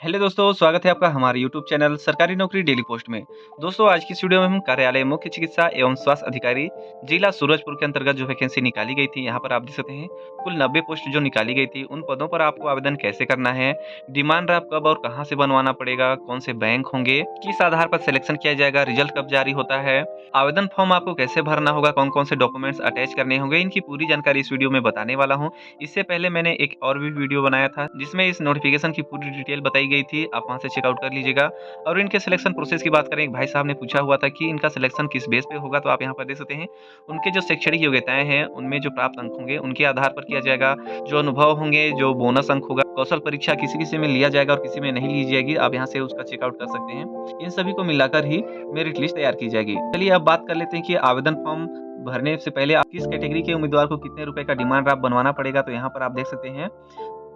Hello दोस्तों, स्वागत है आपका हमारे यूट्यूब चैनल सरकारी नौकरी डेली पोस्ट में। दोस्तों आज की इस वीडियो में हम कार्यालय मुख्य चिकित्सा एवं स्वास्थ्य अधिकारी जिला सूरजपुर के अंतर्गत जो वैकेंसी निकाली गई थी, यहाँ पर आप देख सकते हैं कुल 90 पोस्ट जो निकाली गई थी, उन पदों पर आपको आवेदन कैसे करना है, डिमांड ड्राफ्ट कब और कहाँ से बनवाना पड़ेगा, कौन से बैंक होंगे, किस आधार पर सिलेक्शन किया जाएगा, रिजल्ट कब जारी होता है, आवेदन फॉर्म आपको कैसे भरना होगा, कौन कौन से डॉक्यूमेंट्स अटैच करने होंगे, इनकी पूरी जानकारी इस वीडियो में बताने वाला हूँ। इससे पहले मैंने एक और भी वीडियो बनाया था जिसमें इस नोटिफिकेशन की पूरी डिटेल बताई गई थी, आप वहां से चेकआउट कर लीजिएगा। और इनके सिलेक्शन प्रोसेस की बात करें, एक भाई साहब ने पूछा हुआ था कि इनका सिलेक्शन किस बेस पे होगा, तो आप यहाँ पर देख सकते हैं उनके जो शैक्षणिक योग्यताएं हैं उनमें जो प्राप्त अंक होंगे उनके आधार पर किया जाएगा, जो अनुभव होंगे, जो बोनस अंक होगा, कौशल परीक्षा किसी किसी में लिया जाएगा और किसी में नहीं ली जाएगी, आप यहाँ से उसका चेकआउट कर सकते हैं। इन सभी को मिलाकर ही मेरिट लिस्ट तैयार की जाएगी। चलिए अब बात कर लेते हैं कि आवेदन फॉर्म भरने से पहले आप किस कैटेगरी के उम्मीदवार को कितने रुपए का डिमांड ड्राफ्ट बनवाना पड़ेगा। तो यहाँ पर आप देख सकते हैं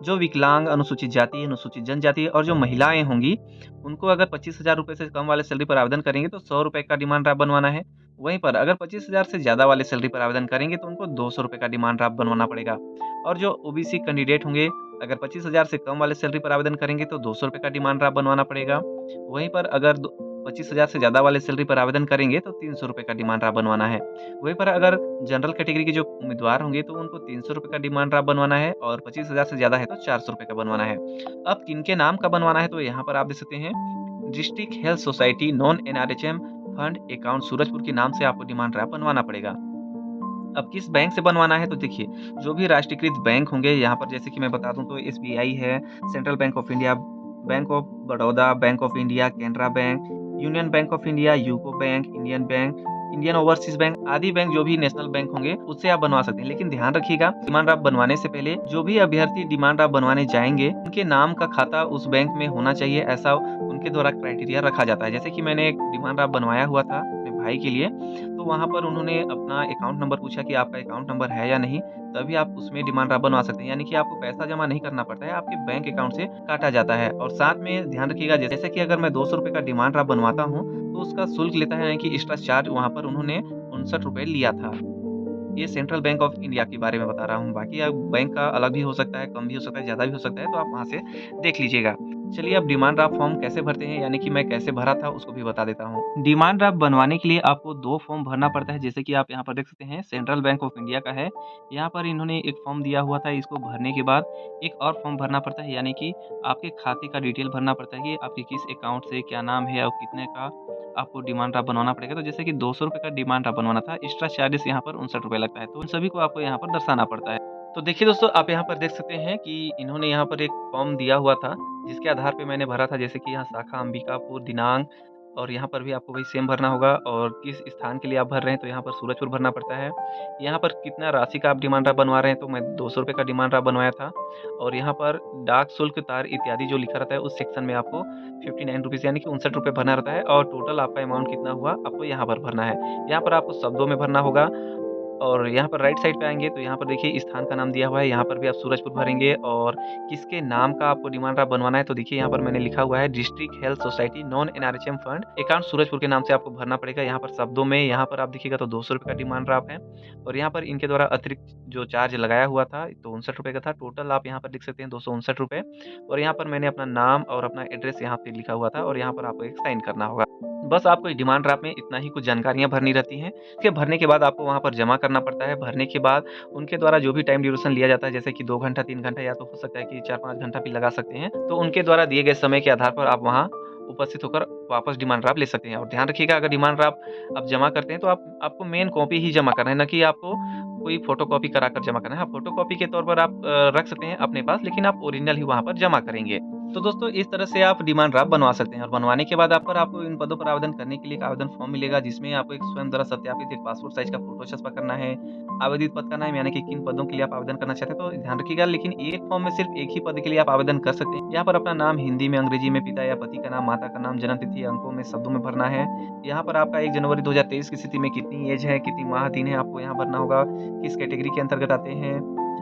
जो विकलांग, अनुसूचित जाति, अनुसूचित जनजाति और जो महिलाएं होंगी, उनको अगर 25,000 रुपए से कम वाले सैलरी पर आवेदन करेंगे तो 100 रुपए का डिमांड ड्राफ्ट बनवाना है। वहीं पर अगर 25,000 से ज़्यादा वाले सैलरी पर आवेदन करेंगे तो उनको 200 रुपए का डिमांड ड्राफ्ट बनवाना पड़ेगा। और जो ओबीसी कैंडिडेट होंगे, अगर 25,000 से कम वाले सैलरी पर आवेदन करेंगे तो 200 रुपए का डिमांड ड्राफ्ट बनवाना पड़ेगा। वहीं पर अगर 25,000 से ज़्यादा वाले सैलरी पर आवेदन करेंगे तो 300 रुपए का डिमांड ड्राफ्ट बनवाना है। वहीं पर अगर जनरल कैटेगरी के जो उम्मीदवार होंगे तो उनको 300 रुपए का डिमांड ड्राफ्ट बनवाना है और 25,000 से ज़्यादा है तो 400 रुपए का बनवाना है। अब किनके नाम का बनवाना है तो यहाँ पर आप देख सकते हैं district health society non NRHM fund account Surajpur के नाम से आपको डिमांड ड्राफ्ट बनवाना पड़ेगा। अब किस बैंक से बनवाना है तो देखिए, जो भी राष्ट्रीयकृत बैंक होंगे यहाँ पर जैसे कि मैं बता दूं तो एसबीआई है, central bank of India, bank of Baroda, bank of India, Canara bank, union bank of India, UCO bank, Indian bank, Indian overseas bank आदि बैंक जो भी नेशनल बैंक होंगे उससे आप बनवा सकते हैं। लेकिन ध्यान रखिएगा, डिमांड ड्राफ्ट बनवाने से पहले जो भी अभ्यर्थी डिमांड ड्राफ्ट बनवाने जाएंगे उनके नाम का खाता उस बैंक में होना चाहिए, ऐसा उनके द्वारा क्राइटेरिया रखा जाता है। जैसे कि मैंने एक डिमांड ड्राफ्ट बनवाया हुआ था अपने भाई के लिए, तो वहाँ पर उन्होंने अपना अकाउंट नंबर पूछा कि आपका अकाउंट नंबर है या नहीं, तभी आप उसमें डिमांड ड्राफ्ट बनवा सकते हैं। यानी कि आपको पैसा जमा नहीं करना पड़ता है, आपके बैंक अकाउंट से काटा जाता है। और साथ में ध्यान रखिएगा, जैसे कि अगर मैं 200 रुपए का डिमांड ड्राफ्ट बनवाता हूँ तो उसका शुल्क लेता है, यानी कि एक्स्ट्रा चार्ज वहाँ पर उन्होंने 59 रुपए लिया था। ये सेंट्रल बैंक ऑफ इंडिया के बारे में बता रहा हूँ, बाकी अब बैंक का अलग भी हो सकता है, कम भी हो सकता है, ज़्यादा भी हो सकता है, तो आप वहाँ से देख लीजिएगा। चलिए अब डिमांड ड्राफ्ट फॉर्म कैसे भरते हैं, यानी कि मैं कैसे भरा था उसको भी बता देता हूँ। डिमांड ड्राफ्ट बनवाने के लिए आपको 2 फॉर्म भरना पड़ता है, जैसे कि आप यहाँ पर देख सकते हैं सेंट्रल बैंक ऑफ इंडिया का है। यहाँ पर इन्होंने एक फॉर्म दिया हुआ था, इसको भरने के बाद एक और फॉर्म भरना पड़ता है, यानी कि आपके खाते का डिटेल भरना पड़ता है कि आपके किस अकाउंट से क्या नाम है और कितने का आपको डिमांड ड्राफ्ट बनवाना पड़ेगा। तो जैसे कि 200 रुपए का डिमांड ड्राफ्ट बनवाना था, एक्स्ट्रा चार्जेस यहाँ पर 59 रुपए लगता है, तो उन सभी को आपको यहाँ पर दर्शाना पड़ता है। तो देखिए दोस्तों, आप यहाँ पर देख सकते हैं कि इन्होंने यहाँ पर एक फॉर्म दिया हुआ था, जिसके आधार पे मैंने भरा था। जैसे कि यहाँ शाखा अंबिकापुर दिनांक, और यहाँ पर भी आपको वही सेम भरना होगा, और किस स्थान के लिए आप भर रहे हैं तो यहाँ पर सूरजपुर भरना पड़ता है। यहाँ पर कितना राशि का आप डिमांड ड्राफ्ट बनवा रहे हैं, तो मैं 200 रुपए का डिमांड ड्राफ्ट बनवाया था। और यहाँ पर डाक शुल्क, तार इत्यादि जो लिखा रहता है उस सेक्शन में आपको 59 रुपीज़ यानी कि 59 रुपए भरना रहता है, और टोटल आपका अमाउंट कितना हुआ आपको यहाँ पर भरना है। यहाँ पर आपको शब्दों में भरना होगा। और यहाँ पर राइट साइड पे आएँगे तो यहाँ पर देखिए स्थान का नाम दिया हुआ है, यहाँ पर भी आप सूरजपुर भरेंगे। और किसके नाम का आपको डिमांड ड्राफ्ट बनवाना है तो देखिए यहाँ पर मैंने लिखा हुआ है district health society non NRHM fund account Surajpur के नाम से आपको भरना पड़ेगा। यहाँ पर शब्दों में यहाँ पर आप देखिएगा तो 200 रुपए का डिमांड ड्राफ्ट है, और यहाँ पर इनके द्वारा अतिरिक्त जो चार्ज लगाया हुआ था तो 59 रुपए का था। टोटल आप यहाँ पर लिख सकते हैं 259 रुपए। और यहाँ पर मैंने अपना नाम और अपना एड्रेस यहाँ पे लिखा हुआ था, और यहाँ पर आपको एक साइन करना होगा। बस आपको इस डिमांड ड्राफ्ट में इतना ही कुछ जानकारियाँ भरनी रहती हैं। इसके भरने के बाद आपको वहाँ पर जमा करना पड़ता है। भरने के बाद उनके द्वारा जो भी टाइम ड्यूरेशन लिया जाता है, जैसे कि 2 घंटा, 3 घंटा, या तो हो सकता है कि 4-5 घंटा भी लगा सकते हैं। तो उनके द्वारा दिए गए समय के आधार पर आप वहाँ उपस्थित होकर वापस डिमांड ड्राफ्ट ले सकते हैं। और ध्यान रखिएगा, अगर डिमांड ड्राफ्ट आप जमा करते हैं तो आपको मेन कॉपी ही जमा करना है, ना कि आपको कोई फ़ोटोकॉपी कराकर जमा करना है। हाँ, फ़ोटोकॉपी के तौर पर आप रख सकते हैं अपने पास, लेकिन आप ओरिजिनल ही वहाँ पर जमा करेंगे। तो दोस्तों इस तरह से आप डिमांड ड्राफ्ट बनवा सकते हैं। और बनवाने के बाद आपको इन पदों पर आवेदन करने के लिए एक आवेदन फॉर्म मिलेगा, जिसमें आपको एक स्वयं द्वारा सत्यापित एक पासपोर्ट साइज का फोटो छपा करना है। आवेदित पद का नाम, यानी कि किन पदों के लिए आप आवेदन करना चाहते हैं तो ध्यान रखिएगा, लेकिन एक फॉर्म में सिर्फ एक ही पद के लिए आप आवेदन कर सकते हैं। यहाँ पर अपना नाम हिंदी में, अंग्रेजी में, पिता या पति का नाम, माता का नाम, जन्म तिथि अंकों में, शब्दों में भरना है। यहाँ पर आपका 1 जनवरी 2023 की स्थिति में कितनी एज है, कितनी माह दिन है, आपको यहाँ भरना होगा। किस कैटेगरी के अंतर्गत आते हैं,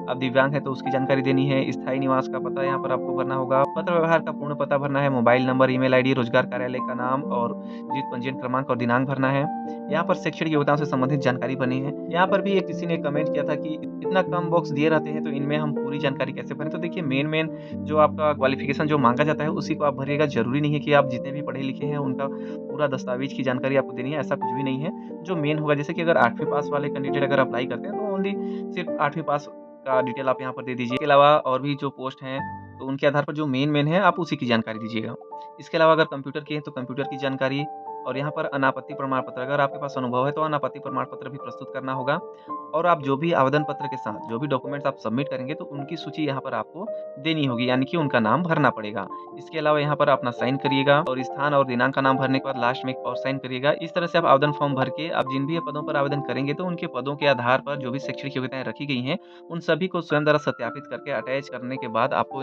आप दिव्यांग है तो उसकी जानकारी देनी है, स्थायी निवास का पता यहाँ पर आपको भरना होगा, पत्र व्यवहार का पूर्ण पता भरना है, मोबाइल नंबर, ईमेल आईडी, रोजगार कार्यालय का नाम और जीवित पंजीयन क्रमांक और दिनांक भरना है। यहाँ पर शैक्षणिक योग्यता से संबंधित जानकारी भरनी है। यहाँ पर भी एक किसी ने कमेंट किया था कि इतना कम बॉक्स दिए रहते हैं तो इनमें हम पूरी जानकारी कैसे भरें? तो देखिए मेन जो आपका क्वालिफ़िकेशन जो माँगा जाता है उसी को आप भरिएगा। ज़रूरी नहीं है कि आप जितने भी पढ़े लिखे हैं उनका पूरा दस्तावेज़ की जानकारी आपको देनी है, ऐसा कुछ भी नहीं है। जो मेन होगा जैसे कि अगर 8वीं पास वाले कैंडिडेट अगर अप्लाई करते हैं तो ओनली सिर्फ़ 8वीं पास का डिटेल आप यहाँ पर दे दीजिए। इसके अलावा और भी जो पोस्ट हैं तो उनके आधार पर जो मेन है आप उसी की जानकारी दीजिएगा। इसके अलावा अगर कंप्यूटर की है तो कंप्यूटर की जानकारी और यहाँ पर अनापत्ति प्रमाण पत्र, अगर आपके पास अनुभव है तो अनापत्ति प्रमाण पत्र भी प्रस्तुत करना होगा। और आप जो भी आवेदन पत्र के साथ जो भी डॉक्यूमेंट्स आप सबमिट करेंगे तो उनकी सूची यहाँ पर आपको देनी होगी, यानी कि उनका नाम भरना पड़ेगा। इसके अलावा यहाँ पर अपना साइन करिएगा और स्थान और दिनांक का नाम भरने के बाद लास्ट में एक और साइन करिएगा। इस तरह से आप आवेदन फॉर्म भर के आप जिन भी पदों पर आवेदन करेंगे तो उनके पदों के आधार पर जो भी शैक्षणिक योग्यताएँ रखी गई हैं, उन सभी को स्वयं द्वारा सत्यापित करके अटैच करने के बाद आपको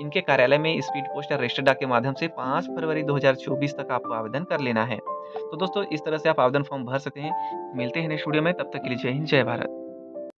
इनके कार्यालय में स्पीड पोस्ट या रजिस्टर्ड डाक के माध्यम से 5 फरवरी 2024 तक आपको आवेदन कर लेना है। तो दोस्तों इस तरह से आप आवेदन फॉर्म भर सकते हैं। मिलते हैं नेक्स्ट वीडियो में, तब तक के लिए जय हिंद, जय भारत।